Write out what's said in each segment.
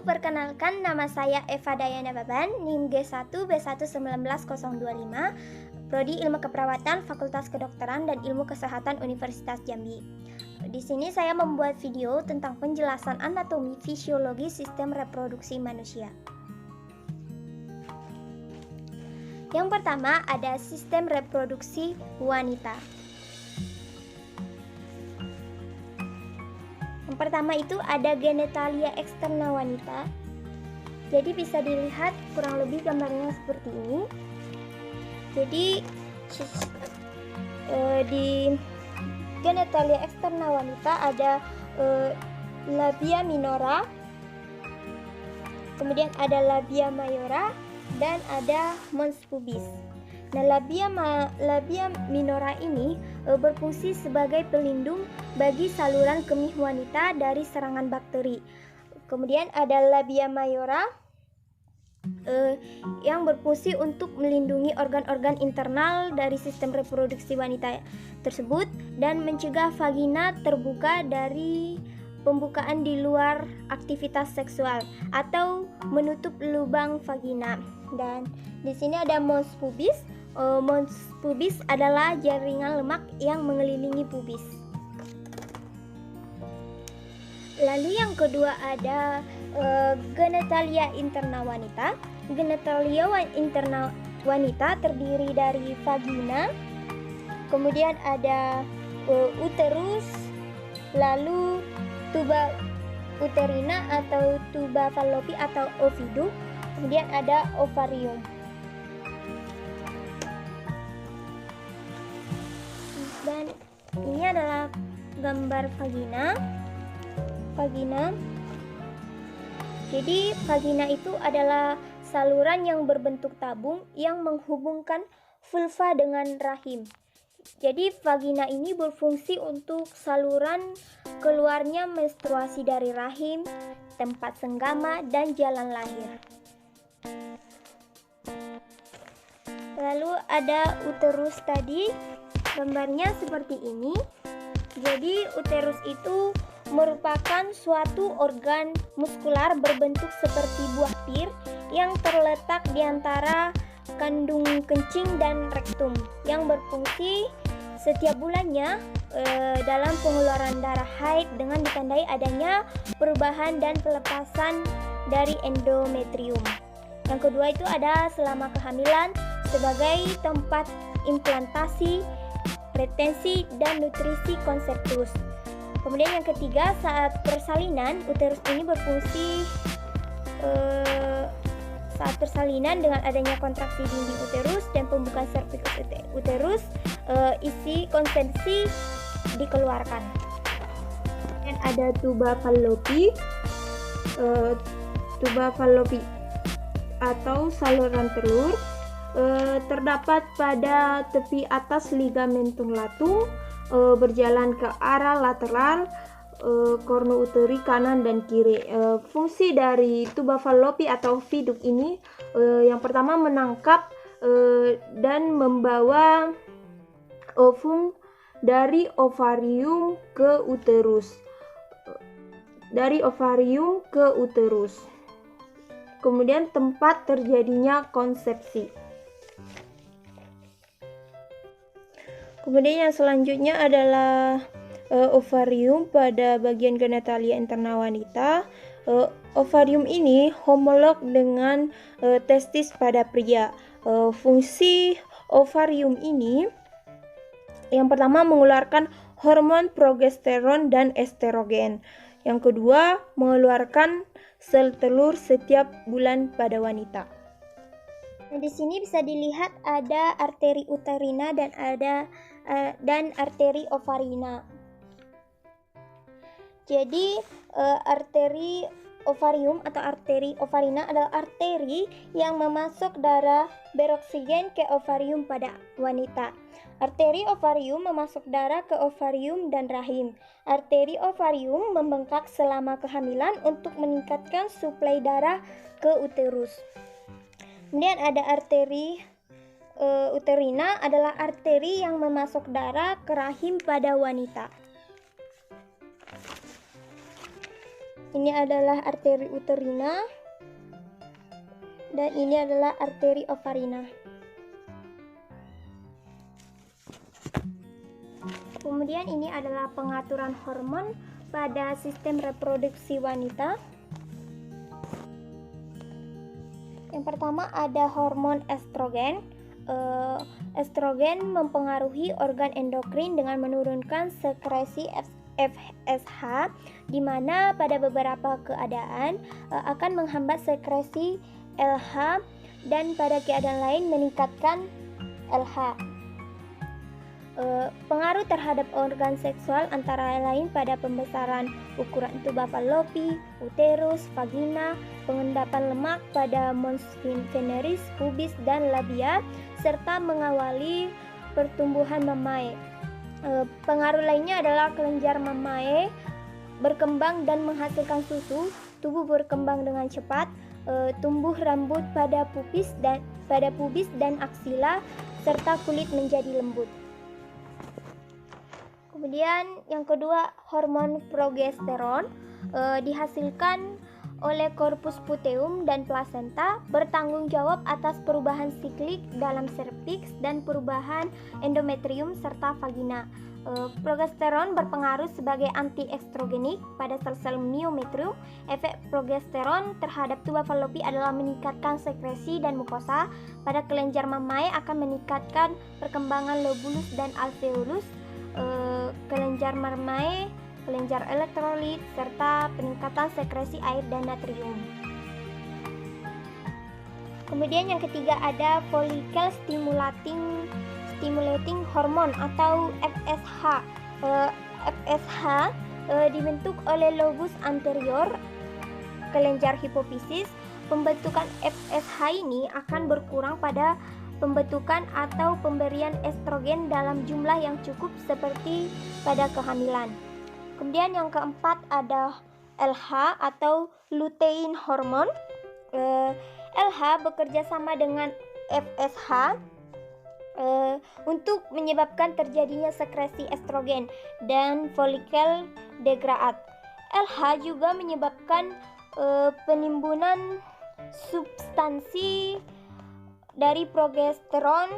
perkenalkan, nama saya Eva Dayana Baban, NIM G1B1191025, Prodi Ilmu Keperawatan, Fakultas Kedokteran dan Ilmu Kesehatan Universitas Jambi. Di sini saya membuat video tentang penjelasan anatomi fisiologi sistem reproduksi manusia. Yang pertama ada sistem reproduksi wanita. Yang pertama itu ada genitalia eksterna wanita. Jadi bisa dilihat kurang lebih gambarnya seperti ini. Jadi di genitalia eksterna wanita ada labia minora, kemudian ada labia mayora, dan ada mons pubis. Nah, labia minora ini berfungsi sebagai pelindung bagi saluran kemih wanita dari serangan bakteri. Kemudian ada labia mayora yang berfungsi untuk melindungi organ-organ internal dari sistem reproduksi wanita tersebut dan mencegah vagina terbuka dari pembukaan di luar aktivitas seksual atau menutup lubang vagina. Dan di sini ada mons pubis. Mons pubis adalah jaringan lemak yang mengelilingi pubis. Lalu yang kedua ada genitalia interna wanita. Genitalia interna wanita terdiri dari vagina, kemudian ada uterus, lalu tuba uterina atau tuba fallopi atau ovidum, kemudian ada ovarium. Dan ini adalah gambar vagina. Jadi vagina itu adalah saluran yang berbentuk tabung yang menghubungkan vulva dengan rahim. Jadi vagina ini berfungsi untuk saluran keluarnya menstruasi dari rahim, tempat senggama, dan jalan lahir. Lalu ada uterus tadi, gambarnya seperti ini. Jadi uterus itu merupakan suatu organ muskular berbentuk seperti buah pir yang terletak di antara kandung kencing dan rektum yang berfungsi setiap bulannya dalam pengeluaran darah haid dengan ditandai adanya perubahan dan pelepasan dari endometrium. Yang kedua itu ada selama kehamilan sebagai tempat implantasi, retensi, dan nutrisi konseptus. Kemudian yang ketiga, saat persalinan, uterus ini berfungsi saat persalinan dengan adanya kontraksi dinding uterus dan pembukaan serviks uterus, isi konsepsi dikeluarkan. Dan ada tuba fallopi atau saluran telur, terdapat pada tepi atas ligamentum latung, berjalan ke arah lateral kornu uteri kanan dan kiri. Fungsi dari tuba fallopi atau viduk ini yang pertama menangkap dan membawa ovum dari ovarium ke uterus. Kemudian tempat terjadinya konsepsi. Kemudian yang selanjutnya adalah ovarium pada bagian genitalia interna wanita. Ovarium ini homolog dengan testis pada pria. Fungsi ovarium ini yang pertama mengeluarkan hormon progesteron dan estrogen. Yang kedua mengeluarkan sel telur setiap bulan pada wanita. Nah, di sini bisa dilihat ada arteri uterina dan arteri ovarina. Jadi arteri ovarium atau arteri ovarina adalah arteri yang memasok darah beroksigen ke ovarium pada wanita. Arteri ovarium memasok darah ke ovarium dan rahim. Arteri ovarium membengkak selama kehamilan untuk meningkatkan suplai darah ke uterus. Kemudian ada arteri uterina adalah arteri yang memasok darah ke rahim pada wanita. Ini adalah arteri uterina dan ini adalah arteri ovarina. Kemudian ini adalah pengaturan hormon pada sistem reproduksi wanita. Yang pertama ada hormon estrogen. Estrogen mempengaruhi organ endokrin dengan menurunkan sekresi FSH, di mana pada beberapa keadaan akan menghambat sekresi LH dan pada keadaan lain meningkatkan LH. Pengaruh terhadap organ seksual antara lain pada pembesaran ukuran tuba fallopi, uterus, vagina, pengendapan lemak pada mons veneris, pubis, dan labia, serta mengawali pertumbuhan mamae. Pengaruh lainnya adalah kelenjar mamae berkembang dan menghasilkan susu, tubuh berkembang dengan cepat, tumbuh rambut pada pubis dan aksila, serta kulit menjadi lembut. Kemudian yang kedua, hormon progesteron dihasilkan oleh korpus puteum dan plasenta, bertanggung jawab atas perubahan siklik dalam serviks dan perubahan endometrium serta vagina. Progesteron berpengaruh sebagai anti-estrogenik pada sel-sel myometrium. Efek progesteron terhadap tuba fallopi adalah meningkatkan sekresi dan mukosa. Pada kelenjar mamae akan meningkatkan perkembangan lobulus dan alveolus. Kelenjar mamae, kelenjar elektrolit, serta peningkatan sekresi air dan natrium. Kemudian yang ketiga ada follicle stimulating hormone atau FSH. FSH dibentuk oleh lobus anterior kelenjar hipofisis. Pembentukan FSH ini akan berkurang pada pembentukan atau pemberian estrogen dalam jumlah yang cukup seperti pada kehamilan. Kemudian yang keempat ada LH atau lutein hormon. LH bekerja sama dengan FSH untuk menyebabkan terjadinya sekresi estrogen dan follicle degrad. LH juga menyebabkan penimbunan substansi dari progesteron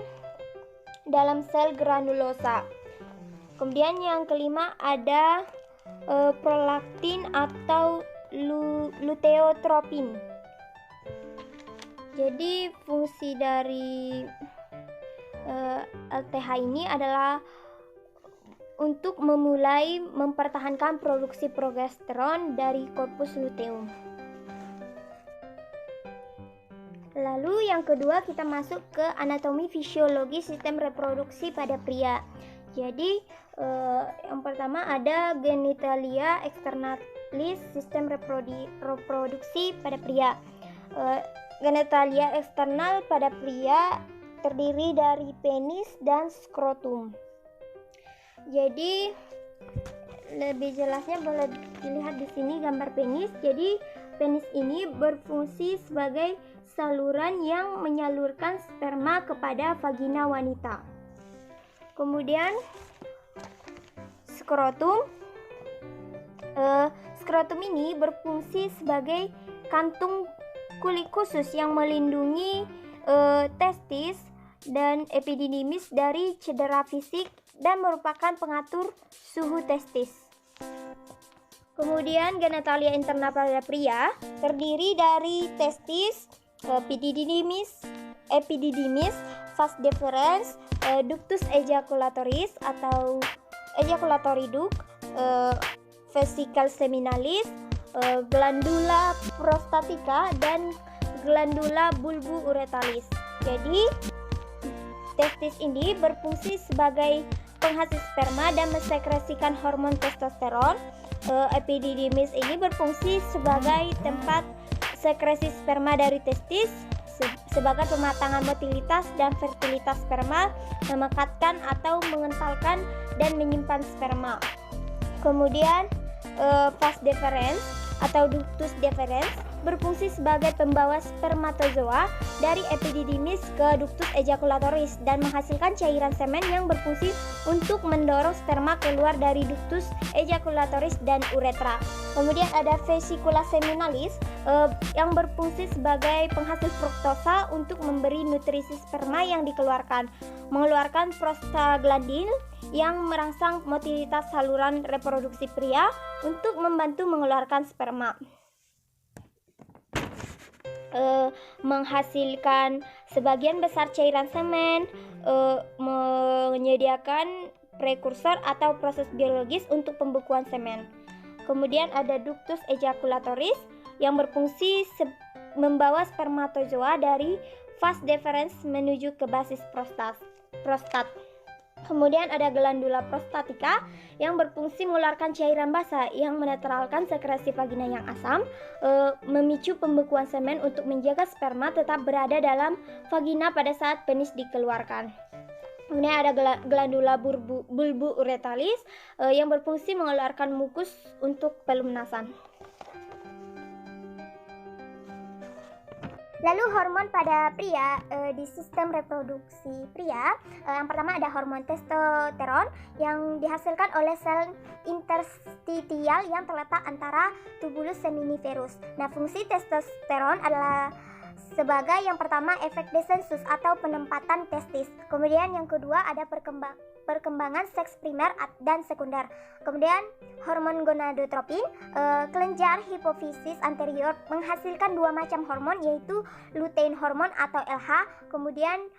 dalam sel granulosa. Kemudian yang kelima ada prolaktin atau luteotropin. Jadi fungsi dari LTH ini adalah untuk memulai mempertahankan produksi progesteron dari korpus luteum. Lalu yang kedua kita masuk ke anatomi fisiologi sistem reproduksi pada pria. Jadi yang pertama ada genitalia externalis sistem reproduksi pada pria. Genitalia eksternal pada pria terdiri dari penis dan skrotum. Jadi lebih jelasnya boleh dilihat di sini gambar penis. Jadi penis ini berfungsi sebagai saluran yang menyalurkan sperma kepada vagina wanita. Kemudian skrotum. Skrotum ini berfungsi sebagai kantung kulit khusus yang melindungi testis dan epididymis dari cedera fisik dan merupakan pengatur suhu testis. Kemudian genitalia internal pada pria terdiri dari testis, epididymis, vas deferens, ductus ejaculatoris atau ejaculatory duct, vesicle seminalis, glandula prostatica dan glandula bulbouretalis. Jadi testis ini berfungsi sebagai penghasil sperma dan mensekresikan hormon testosteron. Epididymis ini berfungsi sebagai tempat sekresi sperma dari testis, sebagai pematangan motilitas dan fertilitas sperma, memekatkan atau mengentalkan dan menyimpan sperma. Kemudian vas deferens atau ductus deferens berfungsi sebagai pembawa spermatozoa dari epididymis ke ductus ejaculatoris dan menghasilkan cairan semen yang berfungsi untuk mendorong sperma keluar dari ductus ejaculatoris dan uretra. Kemudian ada vesicula seminalis yang berfungsi sebagai penghasil fruktosa untuk memberi nutrisi sperma yang dikeluarkan, mengeluarkan prostaglandin yang merangsang motilitas saluran reproduksi pria untuk membantu mengeluarkan sperma. Menghasilkan sebagian besar cairan semen, menyediakan prekursor atau proses biologis untuk pembekuan semen. Kemudian ada ductus ejaculatoris yang berfungsi membawa spermatozoa dari vas deferens menuju ke basis prostat. Kemudian ada glandula prostatika yang berfungsi mengeluarkan cairan basah yang menetralkan sekresi vagina yang asam, memicu pembekuan semen untuk menjaga sperma tetap berada dalam vagina pada saat penis dikeluarkan. Kemudian ada glandula bulbu uretalis yang berfungsi mengeluarkan mukus untuk pelunasan. Lalu hormon pada pria di sistem reproduksi pria, yang pertama ada hormon testosteron yang dihasilkan oleh sel interstitial yang terletak antara tubulus seminiferus. Nah, fungsi testosteron adalah sebagai yang pertama efek desensus atau penempatan testis. Kemudian yang kedua ada perkembangan seks primer dan sekunder. Kemudian hormon gonadotropin, kelenjar hipofisis anterior menghasilkan dua macam hormon yaitu lutein hormon atau LH, kemudian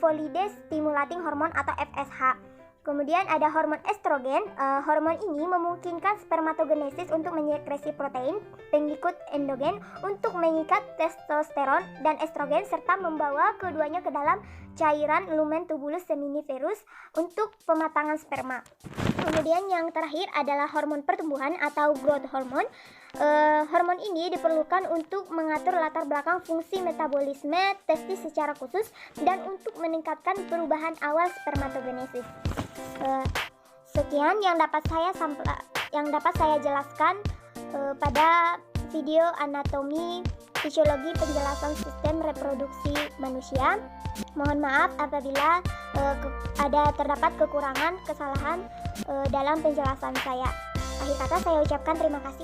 follicle stimulating hormone atau FSH. Kemudian ada hormon estrogen. Hormon ini memungkinkan spermatogenesis untuk menyekresi protein pengikut endogen untuk mengikat testosteron dan estrogen serta membawa keduanya ke dalam cairan lumen tubulus seminiferus untuk pematangan sperma. Kemudian yang terakhir adalah hormon pertumbuhan atau growth hormone. Hormon ini diperlukan untuk mengatur latar belakang fungsi metabolisme testis secara khusus dan untuk meningkatkan perubahan awal spermatogenesis. Sekian yang dapat saya jelaskan pada video anatomi fisiologi penjelasan sistem reproduksi manusia. Mohon maaf apabila terdapat kekurangan, kesalahan dalam penjelasan saya. Akhir kata saya ucapkan terima kasih.